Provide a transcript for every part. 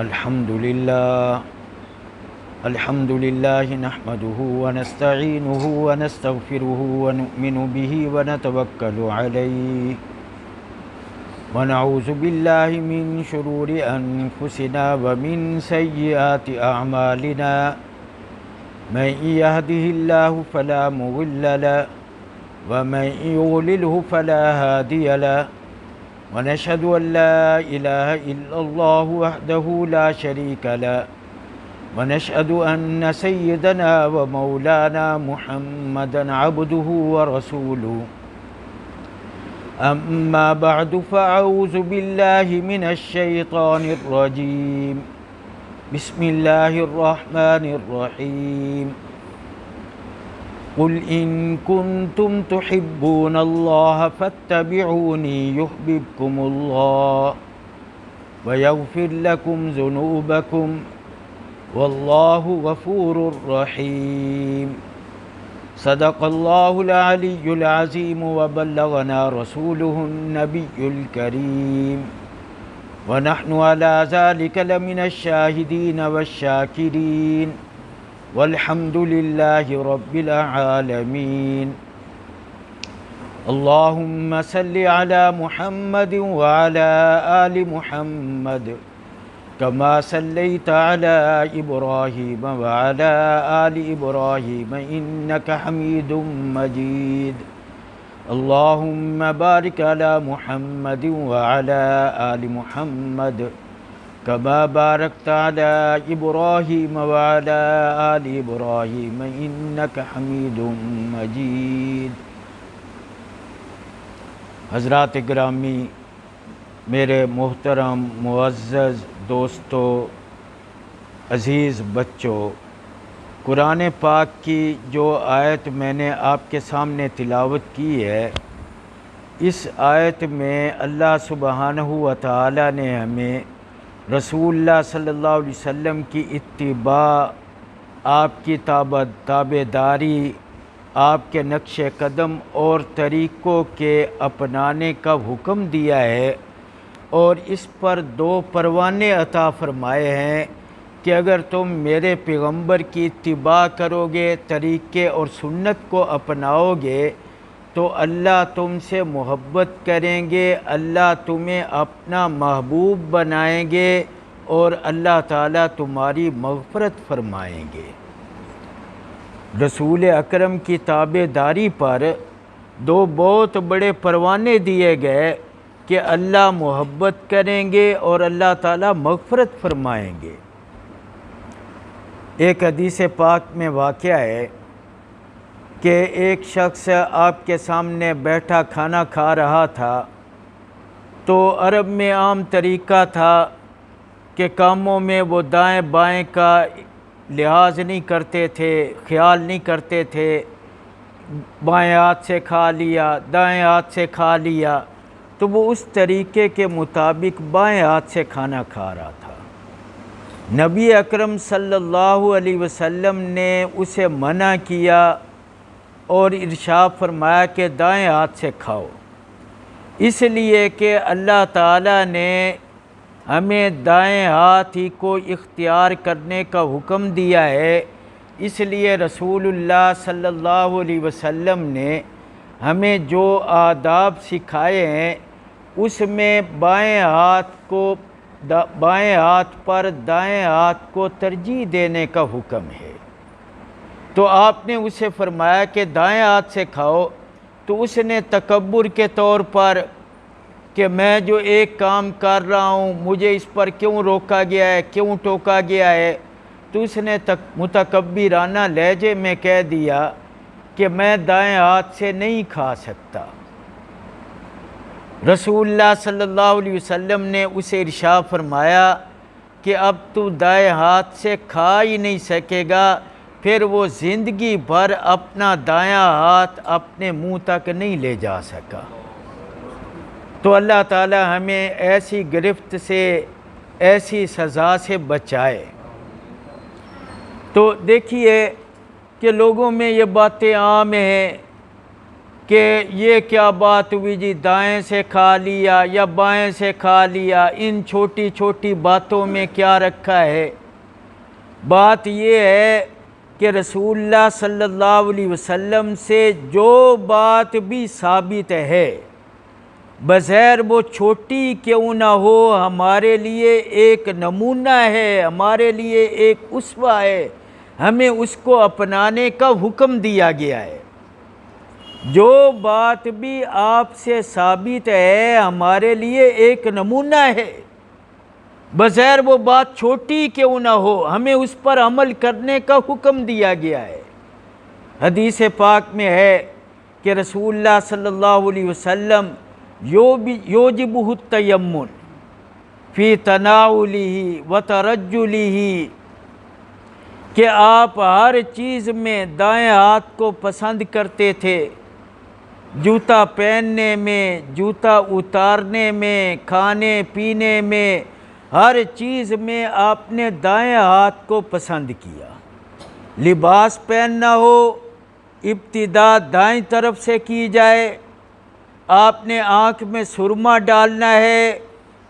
الحمد لله نحمده ونستعينه ونستغفره ونؤمن به ونتوكل عليه ونعوذ بالله من شرور أنفسنا ومن سيئات أعمالنا من يهده الله فلا مضل له ومن يضلله فلا هادي له ونشهد أن لا إله إلا الله وحده لا شريك له ونشهد أن سيدنا ومولانا محمدا عبده ورسوله أما بعد فأعوذ بالله من الشيطان الرجيم بسم الله الرحمن الرحيم قل إن كنتم تحبون الله فاتبعوني يحببكم الله ويغفر لكم ذنوبكم والله غفور رحيم صدق الله العلي العظيم وبلغنا رسوله النبي الكريم ونحن على ذلك لمن الشاهدين والشاكرين والحمد لله رب العالمين اللهم صل على محمد وعلى آل محمد كما صليت على إبراهيم وعلى آل إبراهيم إنك حميد مجيد اللهم بارك على محمد وعلى آل محمد كما باركت على إبراهيم وعلى آل إبراهيم إنك حميد مجيد۔ حضرات گرامی، میرے محترم معزز دوستو، عزیز بچوں، قرآن پاک کی جو آیت میں نے آپ کے سامنے تلاوت کی ہے، اس آیت میں اللہ سبحانہ و تعالی نے ہمیں رسول اللہ صلی اللہ علیہ وسلم کی اتباع، آپ کی تابعداری، آپ کے نقش قدم اور طریقوں کے اپنانے کا حکم دیا ہے، اور اس پر دو پروانے عطا فرمائے ہیں کہ اگر تم میرے پیغمبر کی اتباع کرو گے، طریقے اور سنت کو اپناؤ گے، تو اللہ تم سے محبت کریں گے، اللہ تمہیں اپنا محبوب بنائیں گے، اور اللہ تعالیٰ تمہاری مغفرت فرمائیں گے۔ رسول اکرم کی تابعداری پر دو بہت بڑے پروانے دیے گئے کہ اللہ محبت کریں گے اور اللہ تعالیٰ مغفرت فرمائیں گے۔ ایک حدیث پاک میں واقعہ ہے کہ ایک شخص آپ کے سامنے بیٹھا کھانا کھا رہا تھا، تو عرب میں عام طریقہ تھا کہ کاموں میں وہ دائیں بائیں کا لحاظ نہیں کرتے تھے، خیال نہیں کرتے تھے، بائیں ہاتھ سے کھا لیا، دائیں ہاتھ سے کھا لیا، تو وہ اس طریقے کے مطابق بائیں ہاتھ سے کھانا کھا رہا تھا۔ نبی اکرم صلی اللہ علیہ وسلم نے اسے منع کیا اور ارشاد فرمایا کہ دائیں ہاتھ سے کھاؤ، اس لیے کہ اللہ تعالیٰ نے ہمیں دائیں ہاتھ ہی کو اختیار کرنے کا حکم دیا ہے۔ اس لیے رسول اللہ صلی اللہ علیہ وسلم نے ہمیں جو آداب سکھائے ہیں، اس میں بائیں ہاتھ پر دائیں ہاتھ کو ترجیح دینے کا حکم ہے۔ تو آپ نے اسے فرمایا کہ دائیں ہاتھ سے کھاؤ، تو اس نے تکبر کے طور پر کہ میں جو ایک کام کر رہا ہوں، مجھے اس پر کیوں روکا گیا ہے، کیوں ٹوکا گیا ہے، تو اس نے متکبرانہ لہجے میں کہہ دیا کہ میں دائیں ہاتھ سے نہیں کھا سکتا۔ رسول اللہ صلی اللہ علیہ وسلم نے اسے ارشاد فرمایا کہ اب تو دائیں ہاتھ سے کھا ہی نہیں سکے گا، پھر وہ زندگی بھر اپنا دایاں ہاتھ اپنے منہ تک نہیں لے جا سکا۔ تو اللہ تعالی ہمیں ایسی گرفت سے، ایسی سزا سے بچائے۔ تو دیکھیے کہ لوگوں میں یہ باتیں عام ہیں کہ یہ کیا بات ہوئی جی، دائیں سے کھا لیا یا بائیں سے کھا لیا، ان چھوٹی چھوٹی باتوں میں کیا رکھا ہے؟ بات یہ ہے کہ رسول اللہ صلی اللہ علیہ وسلم سے جو بات بھی ثابت ہے، بظاہر وہ چھوٹی کیوں نہ ہو، ہمارے لیے ایک نمونہ ہے، ہمارے لیے ایک اسوہ ہے، ہمیں اس کو اپنانے کا حکم دیا گیا ہے۔ جو بات بھی آپ سے ثابت ہے ہمارے لیے ایک نمونہ ہے، بظاہر وہ بات چھوٹی کیوں نہ ہو، ہمیں اس پر عمل کرنے کا حکم دیا گیا ہے۔ حدیث پاک میں ہے کہ رسول اللہ صلی اللہ علیہ وسلم یوجبہ التیمن فی تناولہ و ترجلہ، کہ آپ ہر چیز میں دائیں ہاتھ کو پسند کرتے تھے، جوتا پہننے میں، جوتا اتارنے میں، کھانے پینے میں، ہر چیز میں آپ نے دائیں ہاتھ کو پسند کیا۔ لباس پہننا ہو، ابتدا دائیں طرف سے کی جائے۔ آپ نے آنکھ میں سرما ڈالنا ہے،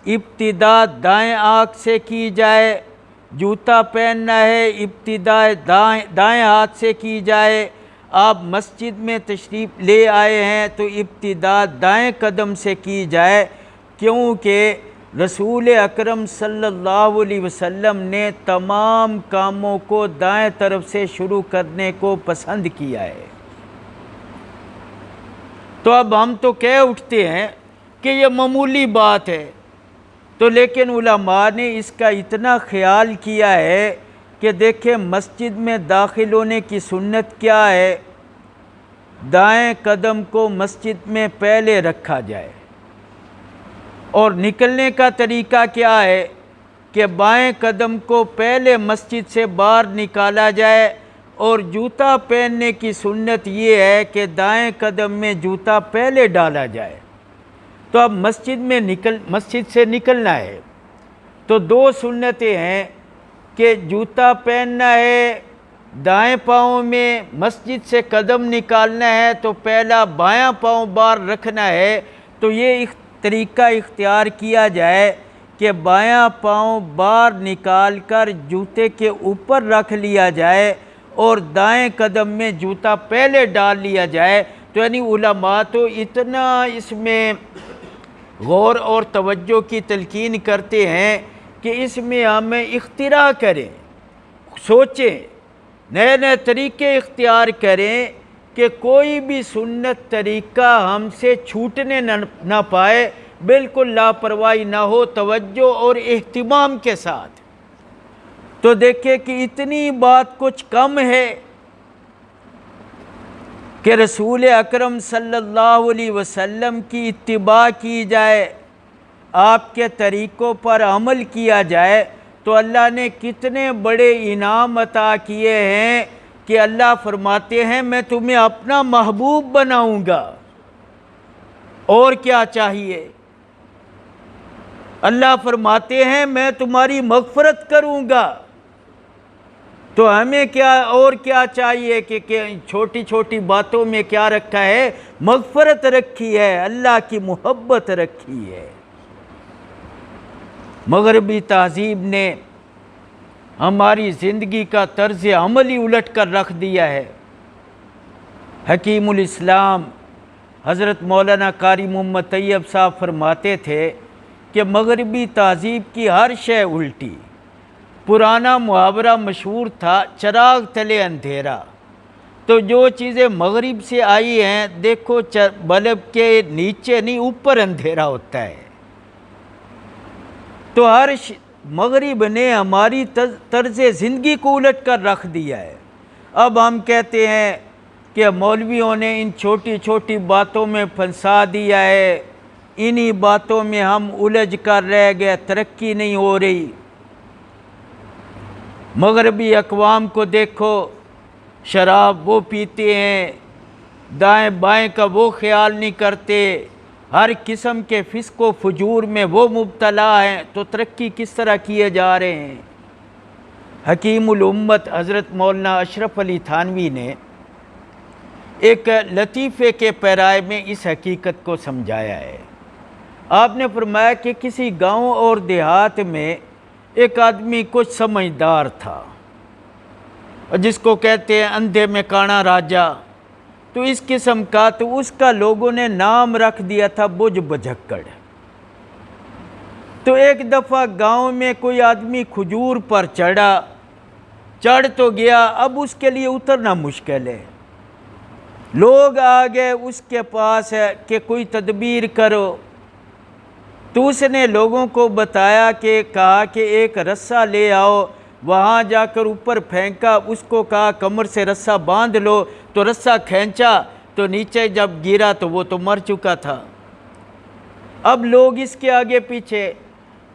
ابتدا دائیں آنکھ سے کی جائے۔ جوتا پہننا ہے، ابتدا دائیں ہاتھ سے کی جائے۔ آپ مسجد میں تشریف لے آئے ہیں تو ابتدا دائیں قدم سے کی جائے، کیونکہ رسول اکرم صلی اللہ علیہ وسلم نے تمام کاموں کو دائیں طرف سے شروع کرنے کو پسند کیا ہے۔ تو اب ہم تو کہہ اٹھتے ہیں کہ یہ معمولی بات ہے، تو لیکن علماء نے اس کا اتنا خیال کیا ہے کہ دیکھیں مسجد میں داخل ہونے کی سنت کیا ہے، دائیں قدم کو مسجد میں پہلے رکھا جائے، اور نکلنے کا طریقہ کیا ہے کہ بائیں قدم کو پہلے مسجد سے باہر نکالا جائے، اور جوتا پہننے کی سنت یہ ہے کہ دائیں قدم میں جوتا پہلے ڈالا جائے۔ تو اب مسجد سے نکلنا ہے تو دو سنتیں ہیں کہ جوتا پہننا ہے دائیں پاؤں میں، مسجد سے قدم نکالنا ہے تو پہلا بایاں پاؤں باہر رکھنا ہے۔ تو یہ طریقہ اختیار کیا جائے کہ بایاں پاؤں باہر نکال کر جوتے کے اوپر رکھ لیا جائے اور دائیں قدم میں جوتا پہلے ڈال لیا جائے۔ تو یعنی علماء تو اتنا اس میں غور اور توجہ کی تلقین کرتے ہیں کہ اس میں ہمیں اختراع کریں، سوچیں، نئے نئے طریقے اختیار کریں کہ کوئی بھی سنت طریقہ ہم سے چھوٹنے نہ پائے، بالکل لاپرواہی نہ ہو، توجہ اور اہتمام کے ساتھ۔ تو دیکھیں کہ اتنی بات کچھ کم ہے کہ رسول اکرم صلی اللہ علیہ وسلم کی اتباع کی جائے، آپ کے طریقوں پر عمل کیا جائے، تو اللہ نے کتنے بڑے انعام عطا کیے ہیں کہ اللہ فرماتے ہیں میں تمہیں اپنا محبوب بناؤں گا، اور کیا چاہیے؟ اللہ فرماتے ہیں میں تمہاری مغفرت کروں گا۔ تو ہمیں کیا اور کیا چاہیے کہ چھوٹی چھوٹی باتوں میں کیا رکھا ہے؟ مغفرت رکھی ہے، اللہ کی محبت رکھی ہے۔ مغربی تہذیب نے ہماری زندگی کا طرز عمل ہی الٹ کر رکھ دیا ہے۔ حکیم الاسلام حضرت مولانا قاری محمد طیب صاحب فرماتے تھے کہ مغربی تہذیب کی ہر شے الٹی۔ پرانا محاورہ مشہور تھا، چراغ تلے اندھیرا۔ تو جو چیزیں مغرب سے آئی ہیں، دیکھو بلب کے نیچے نہیں اوپر اندھیرا ہوتا ہے۔ تو مغرب نے ہماری طرز زندگی کو الٹ کر رکھ دیا ہے۔ اب ہم کہتے ہیں کہ مولویوں نے ان چھوٹی چھوٹی باتوں میں پھنسا دیا ہے، انہی باتوں میں ہم الجھ کر رہ گئے، ترقی نہیں ہو رہی۔ مغربی اقوام کو دیکھو، شراب وہ پیتے ہیں، دائیں بائیں کا وہ خیال نہیں کرتے، ہر قسم کے فسق و فجور میں وہ مبتلا ہیں، تو ترقی کس طرح کیے جا رہے ہیں؟ حکیم الامت حضرت مولانا اشرف علی تھانوی نے ایک لطیفے کے پیرائے میں اس حقیقت کو سمجھایا ہے۔ آپ نے فرمایا کہ کسی گاؤں اور دیہات میں ایک آدمی کچھ سمجھدار تھا، جس کو کہتے ہیں اندھے میں کانا راجا، تو اس قسم کا، تو اس کا لوگوں نے نام رکھ دیا تھا بج بجھکڑ۔ تو ایک دفعہ گاؤں میں کوئی آدمی کھجور پر چڑھ تو گیا، اب اس کے لیے اترنا مشکل ہے۔ لوگ آ گئے اس کے پاس کہ کوئی تدبیر کرو، تو اس نے لوگوں کو بتایا کہ کہا کہ ایک رسہ لے آؤ، وہاں جا کر اوپر پھینکا، اس کو کہا کمر سے رسہ باندھ لو، تو رسہ کھینچا تو نیچے جب گرا تو وہ تو مر چکا تھا۔ اب لوگ اس کے آگے پیچھے،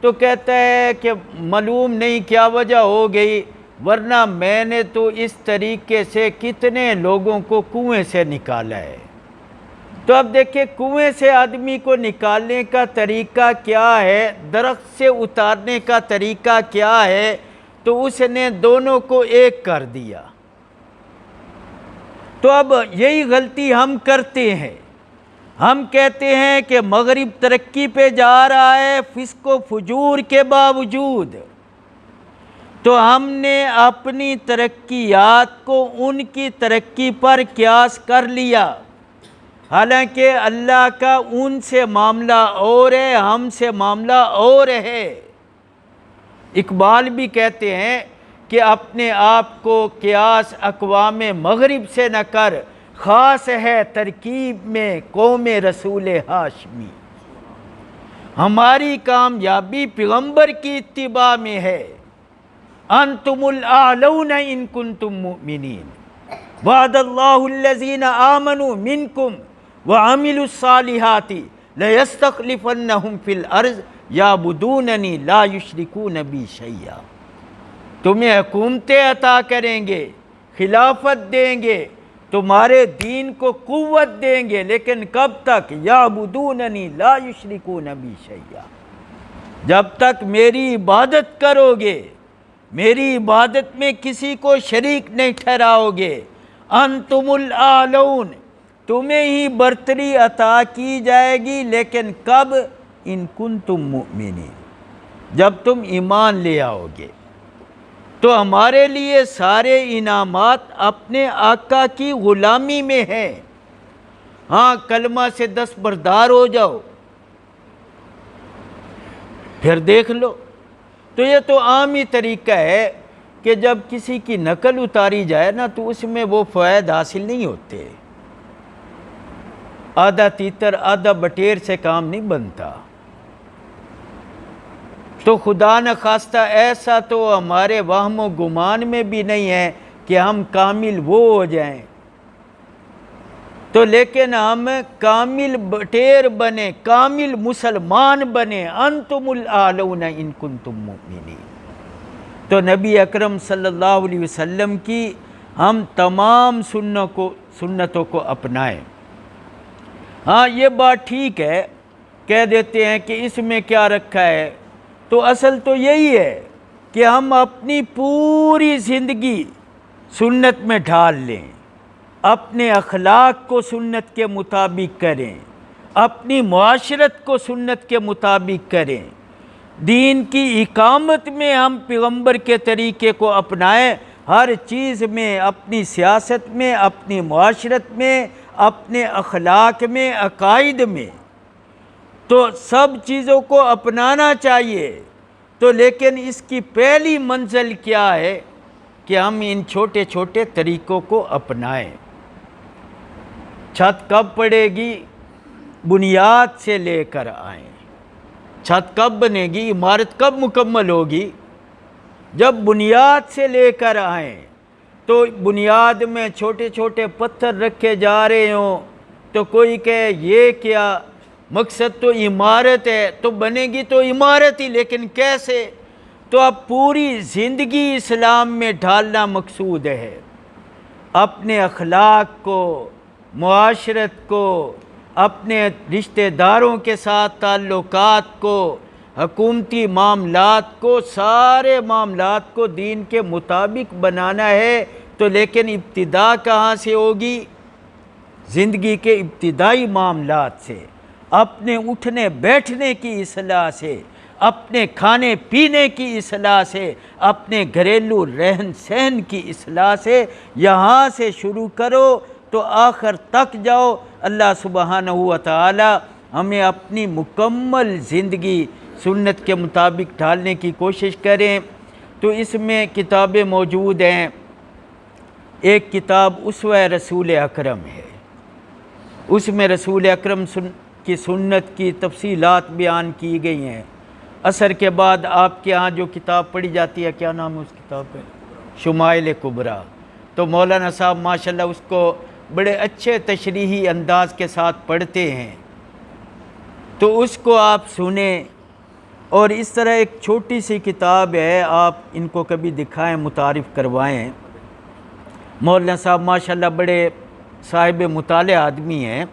تو کہتا ہے کہ معلوم نہیں کیا وجہ ہو گئی، ورنہ میں نے تو اس طریقے سے کتنے لوگوں کو کنویں سے نکالا ہے۔ تو اب دیکھیں کنویں سے آدمی کو نکالنے کا طریقہ کیا ہے، درخت سے اتارنے کا طریقہ کیا ہے، تو اس نے دونوں کو ایک کر دیا۔ تو اب یہی غلطی ہم کرتے ہیں، ہم کہتے ہیں کہ مغرب ترقی پہ جا رہا ہے فسق و فجور کے باوجود، تو ہم نے اپنی ترقیات کو ان کی ترقی پر قیاس کر لیا، حالانکہ اللہ کا ان سے معاملہ اور ہے، ہم سے معاملہ اور ہے۔ اقبال بھی کہتے ہیں کہ اپنے آپ کو قیاس اقوام مغرب سے نہ کر، خاص ہے ترکیب میں قوم رسول ہاشمی۔ ہماری کامیابی پیغمبر کی اتباع میں ہے۔ انتم الاعلون ان کنتم مؤمنین، وعد اللہ الذین آمنوا منکم وعملوا الصالحات لیستخلفنہم فی الارض یعبدوننی لا یشرکون بی شیئا۔ تمہیں حکومتیں عطا کریں گے، خلافت دیں گے، تمہارے دین کو قوت دیں گے، لیکن کب تک؟ یعبدوننی لا یشرکون بی شیئا، جب تک میری عبادت کرو گے، میری عبادت میں کسی کو شریک نہیں ٹھہراؤ گے۔ انتم الاعلون، تمہیں ہی برتری عطا کی جائے گی، لیکن کب؟ ان کنتم مؤمنین، جب تم ایمان لے آؤ گے۔ تو ہمارے لیے سارے انعامات اپنے آقا کی غلامی میں ہیں۔ ہاں کلمہ سے دستبردار ہو جاؤ، پھر دیکھ لو۔ تو یہ تو عام ہی طریقہ ہے کہ جب کسی کی نقل اتاری جائے نا تو اس میں وہ فوائد حاصل نہیں ہوتے۔ آدھا تیتر آدھا بٹیر سے کام نہیں بنتا۔ تو خدا نخواستہ ایسا تو ہمارے وہم و گمان میں بھی نہیں ہے کہ ہم کامل وہ ہو جائیں، تو لیکن ہم کامل بٹیر بنے، کامل مسلمان بنے۔ انتم الاعلون ان کنتم مؤمنین۔ تو نبی اکرم صلی اللہ علیہ وسلم کی ہم تمام سنتوں کو اپنائیں۔ ہاں یہ بات ٹھیک ہے، کہہ دیتے ہیں کہ اس میں کیا رکھا ہے، تو اصل تو یہی ہے کہ ہم اپنی پوری زندگی سنت میں ڈھال لیں، اپنے اخلاق کو سنت کے مطابق کریں، اپنی معاشرت کو سنت کے مطابق کریں، دین کی اقامت میں ہم پیغمبر کے طریقے کو اپنائیں، ہر چیز میں، اپنی سیاست میں، اپنی معاشرت میں، اپنے اخلاق میں، عقائد میں، تو سب چیزوں کو اپنانا چاہیے۔ تو لیکن اس کی پہلی منزل کیا ہے کہ ہم ان چھوٹے چھوٹے طریقوں کو اپنائیں۔ چھت کب پڑے گی؟ بنیاد سے لے کر آئیں۔ چھت کب بنے گی؟ عمارت کب مکمل ہوگی؟ جب بنیاد سے لے کر آئیں۔ تو بنیاد میں چھوٹے چھوٹے پتھر رکھے جا رہے ہوں تو کوئی کہے یہ کیا، مقصد تو عمارت ہے، تو بنے گی تو عمارت ہی، لیکن کیسے؟ تو اب پوری زندگی اسلام میں ڈھالنا مقصود ہے، اپنے اخلاق کو، معاشرت کو، اپنے رشتہ داروں کے ساتھ تعلقات کو، حکومتی معاملات کو، سارے معاملات کو دین کے مطابق بنانا ہے۔ تو لیکن ابتدا کہاں سے ہوگی؟ زندگی کے ابتدائی معاملات سے، اپنے اٹھنے بیٹھنے کی اصلاح سے، اپنے کھانے پینے کی اصلاح سے، اپنے گھریلو رہن سہن کی اصلاح سے یہاں سے شروع کرو تو آخر تک جاؤ۔ اللہ سبحانہ و تعالی ہمیں اپنی مکمل زندگی سنت کے مطابق ڈھالنے کی کوشش کریں۔ تو اس میں کتابیں موجود ہیں۔ ایک کتاب اسوہ رسول اکرم ہے، اس میں رسول اکرم کی سنت کی تفصیلات بیان کی گئی ہیں۔ عصر کے بعد آپ کے ہاں جو کتاب پڑھی جاتی ہے، کیا نام ہے اس کتاب کا؟ شمائل کبریٰ۔ تو مولانا صاحب ماشاءاللہ اس کو بڑے اچھے تشریحی انداز کے ساتھ پڑھتے ہیں، تو اس کو آپ سنیں۔ اور اس طرح ایک چھوٹی سی کتاب ہے، آپ ان کو کبھی دکھائیں، متعارف کروائیں۔ مولانا صاحب ماشاءاللہ بڑے صاحب مطالعہ آدمی ہیں،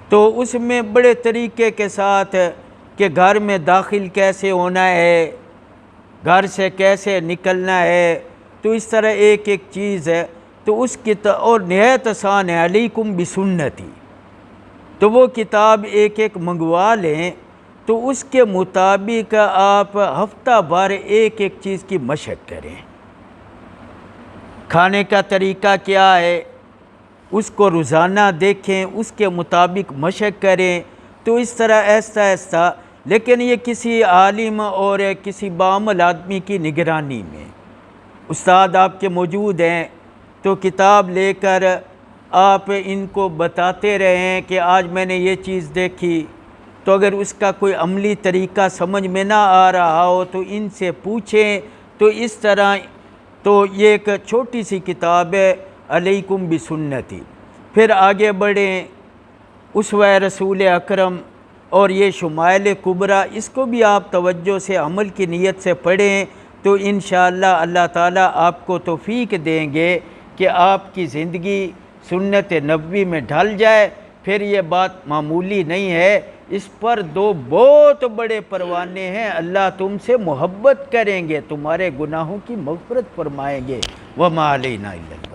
تو اس میں بڑے طریقے کے ساتھ کہ گھر میں داخل کیسے ہونا ہے، گھر سے کیسے نکلنا ہے، تو اس طرح ایک ایک چیز ہے۔ تو اس کتاب اور نہایت آسان ہے، علیکم بسنتی، تو وہ کتاب ایک ایک منگوا لیں، تو اس کے مطابق آپ ہفتہ بھر ایک ایک چیز کی مشق کریں۔ کھانے کا طریقہ کیا ہے، اس کو روزانہ دیکھیں، اس کے مطابق مشق کریں۔ تو اس طرح ایسا ایسا، لیکن یہ کسی عالم اور کسی بعمل آدمی کی نگرانی میں، استاد آپ کے موجود ہیں، تو کتاب لے کر آپ ان کو بتاتے رہیں کہ آج میں نے یہ چیز دیکھی، تو اگر اس کا کوئی عملی طریقہ سمجھ میں نہ آ رہا ہو تو ان سے پوچھیں۔ تو اس طرح تو یہ ایک چھوٹی سی کتاب ہے، علیکم بسنتی۔ پھر آگے بڑھیں، اسوہ رسول اکرم اور یہ شمائل کبریٰ، اس کو بھی آپ توجہ سے عمل کی نیت سے پڑھیں، تو انشاءاللہ اللہ تعالیٰ آپ کو توفیق دیں گے کہ آپ کی زندگی سنت نبوی میں ڈھل جائے۔ پھر یہ بات معمولی نہیں ہے، اس پر دو بہت بڑے پروانے ہیں، اللہ تم سے محبت کریں گے، تمہارے گناہوں کی مغفرت فرمائیں گے۔ وما علینا الا